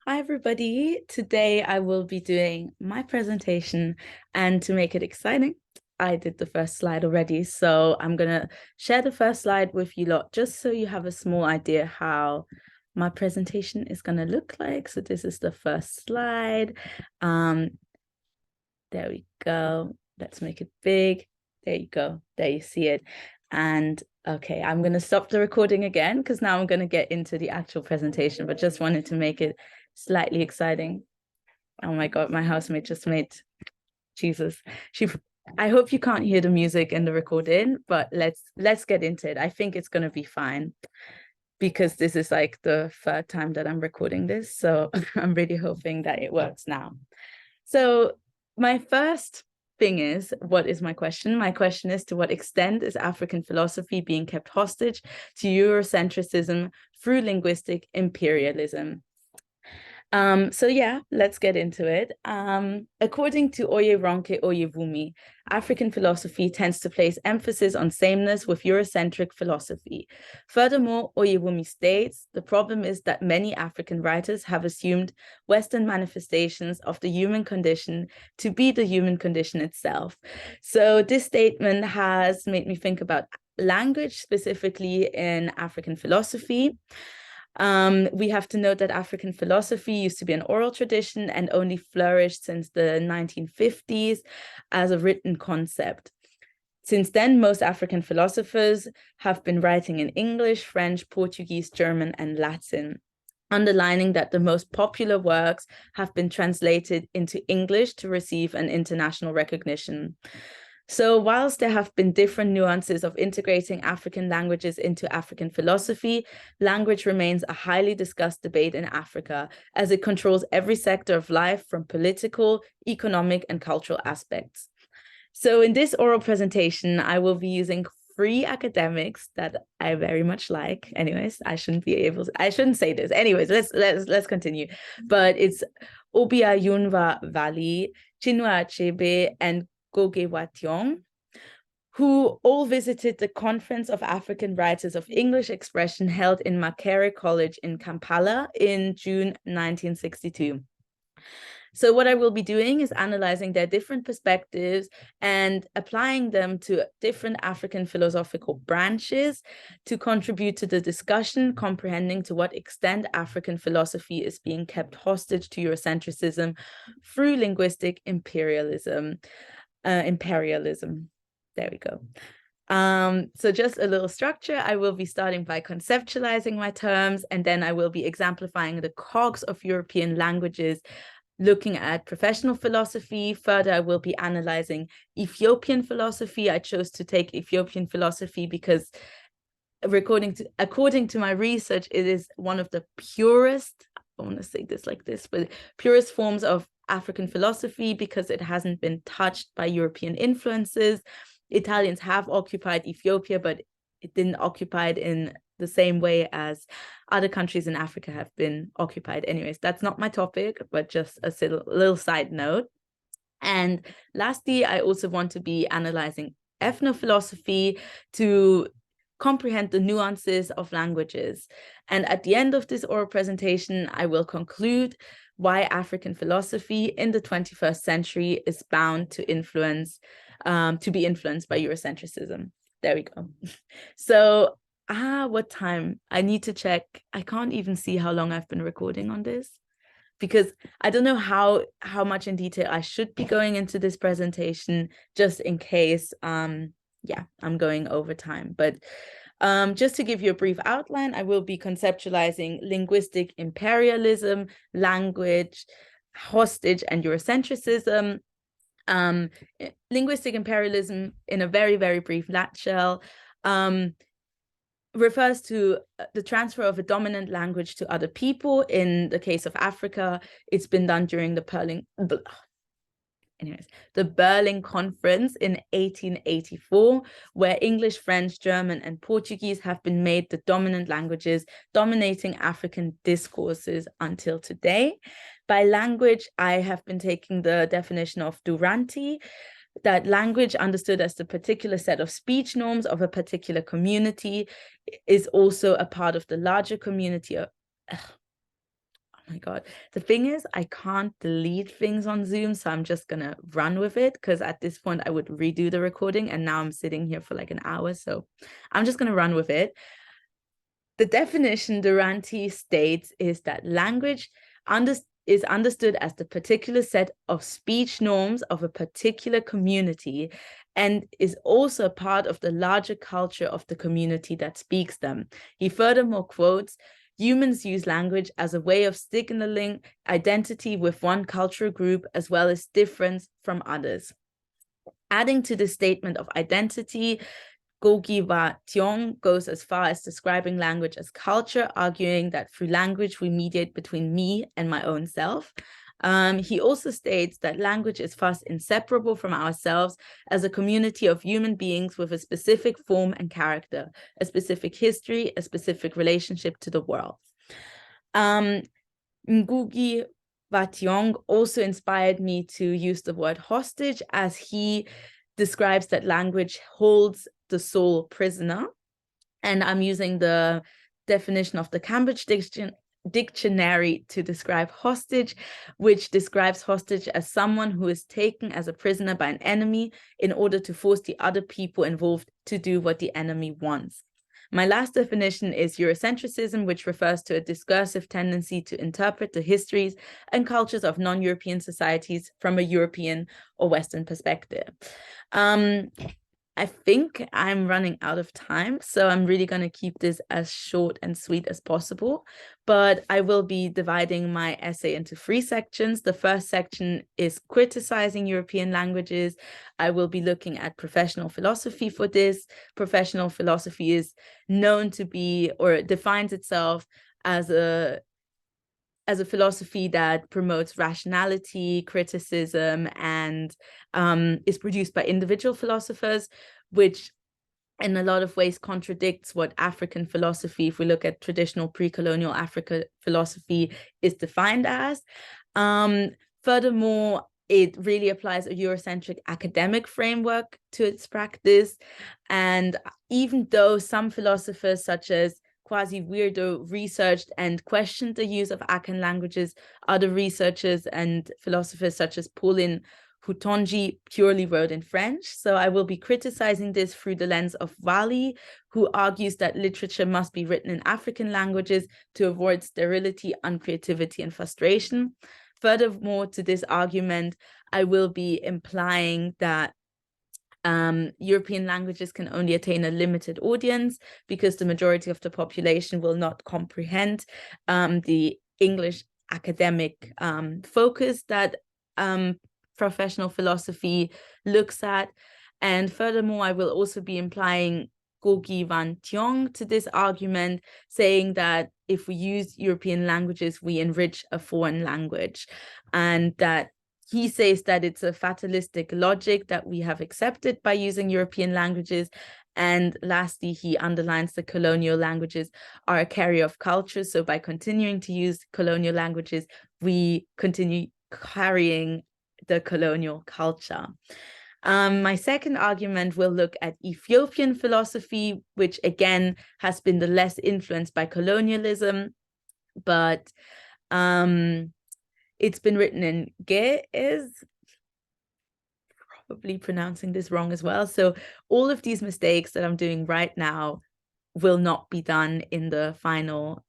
Hi, everybody. Today I will be doing my presentation, and to make it exciting, I did the first slide already. So I'm going to share the first slide with you lot, just so you have a small idea how my presentation is going to look like. So this is the first slide. There we go. Let's make it big. There you go. There you see it. And okay, I'm going to stop the recording again because now I'm going to get into the actual presentation, but just wanted to make it slightly exciting. Oh my God, my housemate just made Jesus. I hope you can't hear the music in the recording, but let's get into it. I think it's going to be fine because this is like the third time that I'm recording this. So I'm really hoping that it works now. So my first thing is, what is my question? My question is, to what extent is African philosophy being kept hostage to Eurocentrism through linguistic imperialism? So yeah, let's get into it. According to Oyeronke Oyewumi, African philosophy tends to place emphasis on sameness with Eurocentric philosophy. Furthermore, Oyewumi states, the problem is that many African writers have assumed Western manifestations of the human condition to be the human condition itself. So this statement has made me think about language, specifically in African philosophy. We have to note that African philosophy used to be an oral tradition and only flourished since the 1950s as a written concept. Since then, most African philosophers have been writing in English, French, Portuguese, German, and Latin, underlining that the most popular works have been translated into English to receive an international recognition. So whilst there have been different nuances of integrating African languages into African philosophy, language remains a highly discussed debate in Africa, as it controls every sector of life from political, economic, and cultural aspects. So in this oral presentation, I will be using three academics that I very much like. Anyways, I shouldn't say this. Anyways, let's continue. But it's Obia Yunva Valley, Chinua Achebe, and Goge Wationg, who all visited the Conference of African Writers of English Expression held in Makerere College in Kampala in June 1962. So what I will be doing is analyzing their different perspectives and applying them to different African philosophical branches to contribute to the discussion, comprehending to what extent African philosophy is being kept hostage to Eurocentrism through linguistic imperialism. There we go. So just a little structure. I will be starting by conceptualizing my terms, and then I will be exemplifying the cogs of European languages, looking at professional philosophy. Further, I will be analyzing Ethiopian philosophy. I chose to take Ethiopian philosophy because according to my research, it is one of the purest, I want to say this like this, but purest forms of African philosophy because it hasn't been touched by European influences. Italians have occupied Ethiopia, but it didn't occupy it in the same way as other countries in Africa have been occupied. Anyways, that's not my topic, but just a little side note. And lastly, I also want to be analyzing ethnophilosophy to comprehend the nuances of languages. And at the end of this oral presentation, I will conclude why African philosophy in the 21st century is bound to be influenced by Eurocentrism. There we go. So, what time? I need to check. I can't even see how long I've been recording on this, because I don't know how much in detail I should be going into this presentation, just in case yeah, I'm going over time. But just to give you a brief outline, I will be conceptualizing linguistic imperialism, language, hostage, and Eurocentrism. Linguistic imperialism, in a very, very brief nutshell, refers to the transfer of a dominant language to other people. In the case of Africa, it's been done during the Berlin Conference in 1884, where English, French, German, and Portuguese have been made the dominant languages dominating African discourses until today. By language, I have been taking the definition of Duranty, that language understood as the particular set of speech norms of a particular community is also a part of the larger community of, my God. The thing is, I can't delete things on Zoom, so I'm just gonna run with it, because at this point I would redo the recording, and now I'm sitting here for like an hour, so I'm just gonna run with it. The definition Duranty states is that language is understood as the particular set of speech norms of a particular community, and is also part of the larger culture of the community that speaks them. He furthermore quotes, "Humans use language as a way of signaling identity with one cultural group as well as difference from others." Adding to the statement of identity, Gogiwa Tiong goes as far as describing language as culture, arguing that through language we mediate between me and my own self. He also states that language is thus inseparable from ourselves as a community of human beings with a specific form and character, a specific history, a specific relationship to the world. Ngugi Wa Thiong also inspired me to use the word hostage, as he describes that language holds the soul prisoner. And I'm using the definition of the Cambridge Dictionary to describe hostage, which describes hostage as someone who is taken as a prisoner by an enemy in order to force the other people involved to do what the enemy wants. My last definition is Eurocentrism, which refers to a discursive tendency to interpret the histories and cultures of non-European societies from a European or Western perspective. I think I'm running out of time, so I'm really going to keep this as short and sweet as possible. But I will be dividing my essay into 3 sections. The first section is criticizing European languages. I will be looking at professional philosophy for this. Professional philosophy is known to be, or defines itself as a philosophy that promotes rationality, criticism, and is produced by individual philosophers, which in a lot of ways contradicts what African philosophy, if we look at traditional pre-colonial Africa philosophy, is defined as. Furthermore, it really applies a Eurocentric academic framework to its practice. And even though some philosophers, such as Quasi-Weirdo, researched and questioned the use of Akan languages, other researchers and philosophers such as Pauline Houtonji purely wrote in French. So I will be criticizing this through the lens of Wali, who argues that literature must be written in African languages to avoid sterility, uncreativity, and frustration. Furthermore, to this argument, I will be implying that European languages can only attain a limited audience because the majority of the population will not comprehend the English academic focus that professional philosophy looks at. And furthermore, I will also be implying Gogi Van Tiong to this argument, saying that if we use European languages, we enrich a foreign language, and that he says that it's a fatalistic logic that we have accepted by using European languages. And lastly, he underlines the colonial languages are a carrier of culture. So by continuing to use colonial languages, we continue carrying the colonial culture. My second argument will look at Ethiopian philosophy, which again has been the less influenced by colonialism, but it's been written in Ge'ez, probably pronouncing this wrong as well. So all of these mistakes that I'm doing right now will not be done in the final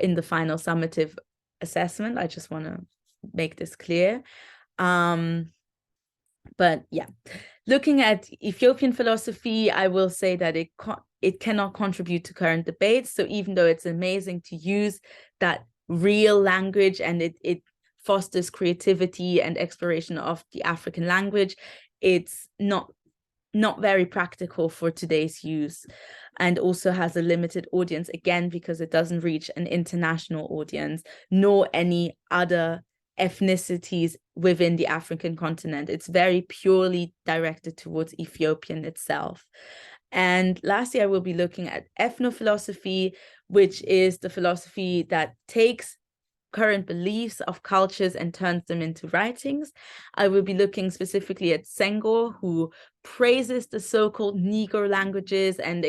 summative assessment. I just want to make this clear. But yeah, looking at Ethiopian philosophy, I will say that it cannot contribute to current debates. So even though it's amazing to use that real language and it fosters creativity and exploration of the African language, it's not very practical for today's use, and also has a limited audience, again, because it doesn't reach an international audience, nor any other ethnicities within the African continent. It's very purely directed towards Ethiopian itself. And lastly, I will be looking at ethnophilosophy, which is the philosophy that takes current beliefs of cultures and turns them into writings. I will be looking specifically at Senghor, who praises the so-called Negro languages and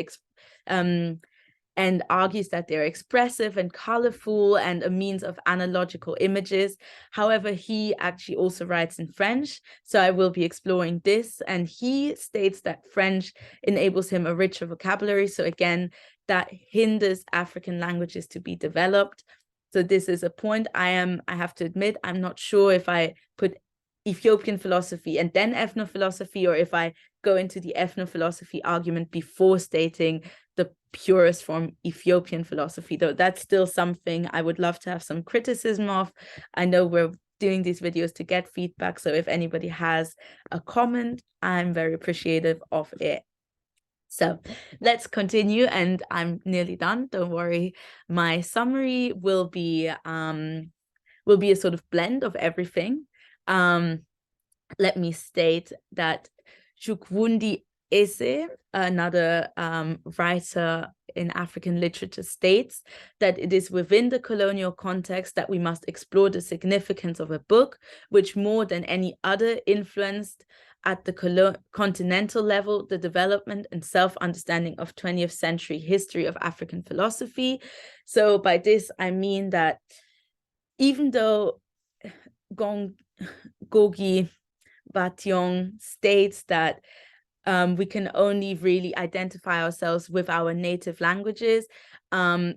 and argues that they're expressive and colorful and a means of analogical images. However, he actually also writes in French, so I will be exploring this. And he states that French enables him a richer vocabulary. So again, that hinders African languages to be developed. So this is a point I have to admit, I'm not sure if I put Ethiopian philosophy and then ethnophilosophy, or if I go into the ethnophilosophy argument before stating the purest form Ethiopian philosophy, though that's still something I would love to have some criticism of. I know we're doing these videos to get feedback, so if anybody has a comment, I'm very appreciative of it. So let's continue, and I'm nearly done, don't worry. My summary will be a sort of blend of everything. Let me state that Chukwundi Eze, another writer in African literature, states that it is within the colonial context that we must explore the significance of a book which more than any other influenced at the continental level the development and self-understanding of 20th century history of African philosophy. So by this, I mean that even though Gogi Batyong states that we can only really identify ourselves with our native languages,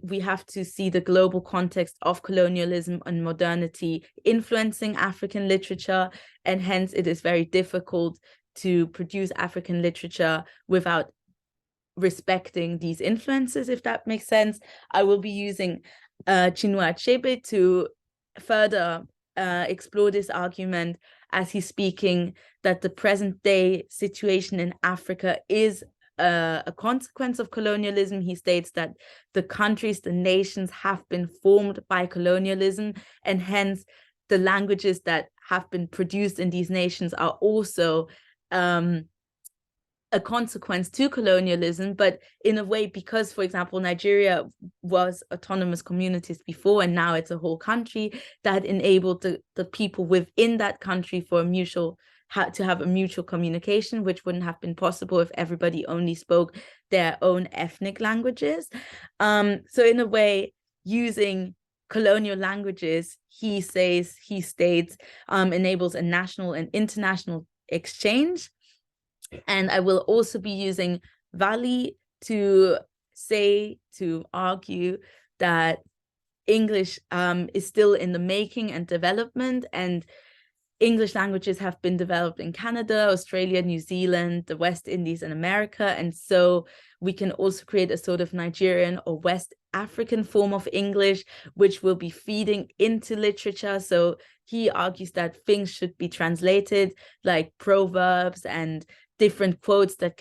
we have to see the global context of colonialism and modernity influencing African literature, and hence it is very difficult to produce African literature without respecting these influences, if that makes sense. I will be using Chinua Achebe to further explore this argument, as he's speaking that the present day situation in Africa is a consequence of colonialism. He states that the countries, the nations have been formed by colonialism, and hence the languages that have been produced in these nations are also a consequence to colonialism, but in a way, because, for example, Nigeria was autonomous communities before, and now it's a whole country, that enabled the people within that country for to have a mutual communication, which wouldn't have been possible if everybody only spoke their own ethnic languages. So in a way, using colonial languages, he states, enables a national and international exchange. And I will also be using Vali to argue that English is still in the making and development, and English languages have been developed in Canada, Australia, New Zealand, the West Indies, and America. And so we can also create a sort of Nigerian or West African form of English, which will be feeding into literature. So he argues that things should be translated, like proverbs and different quotes that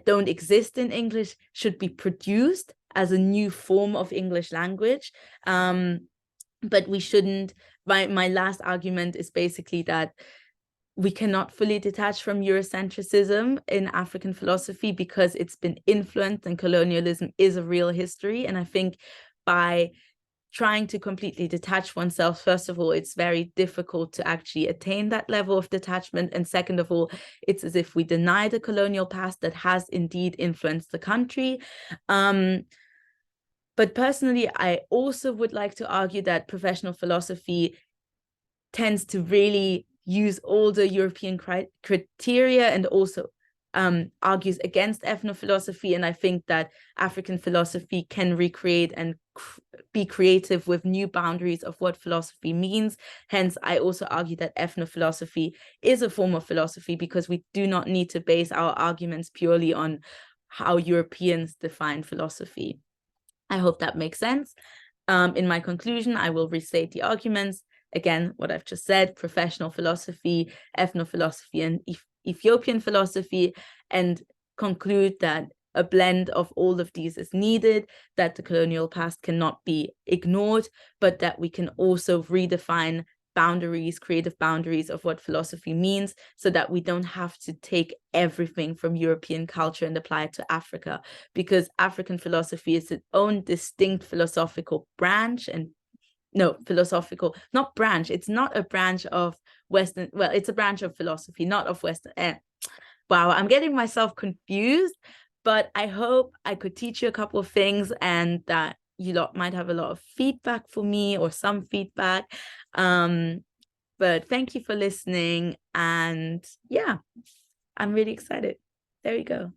don't exist in English should be produced as a new form of English language. But we shouldn't. My last argument is basically that we cannot fully detach from Eurocentrism in African philosophy because it's been influenced, and colonialism is a real history. And I think by trying to completely detach oneself, first of all, it's very difficult to actually attain that level of detachment. And second of all, it's as if we deny the colonial past that has indeed influenced the country. But personally, I also would like to argue that professional philosophy tends to really use all the European criteria, and also argues against ethnophilosophy. And I think that African philosophy can recreate and be creative with new boundaries of what philosophy means. Hence, I also argue that ethnophilosophy is a form of philosophy, because we do not need to base our arguments purely on how Europeans define philosophy. I hope that makes sense. In my conclusion, I will restate the arguments. Again, what I've just said: professional philosophy, ethnophilosophy, and Ethiopian philosophy, and conclude that a blend of all of these is needed, that the colonial past cannot be ignored, but that we can also redefine boundaries, creative boundaries of what philosophy means, so that we don't have to take everything from European culture and apply it to Africa, because African philosophy is its own distinct philosophical branch. And no, philosophical, not branch. It's not a branch of Western, well, it's a branch of philosophy, not of Western. Wow, I'm getting myself confused. But I hope I could teach you a couple of things and that you lot might have a lot of feedback for me or some feedback. But thank you for listening. And yeah, I'm really excited. There we go.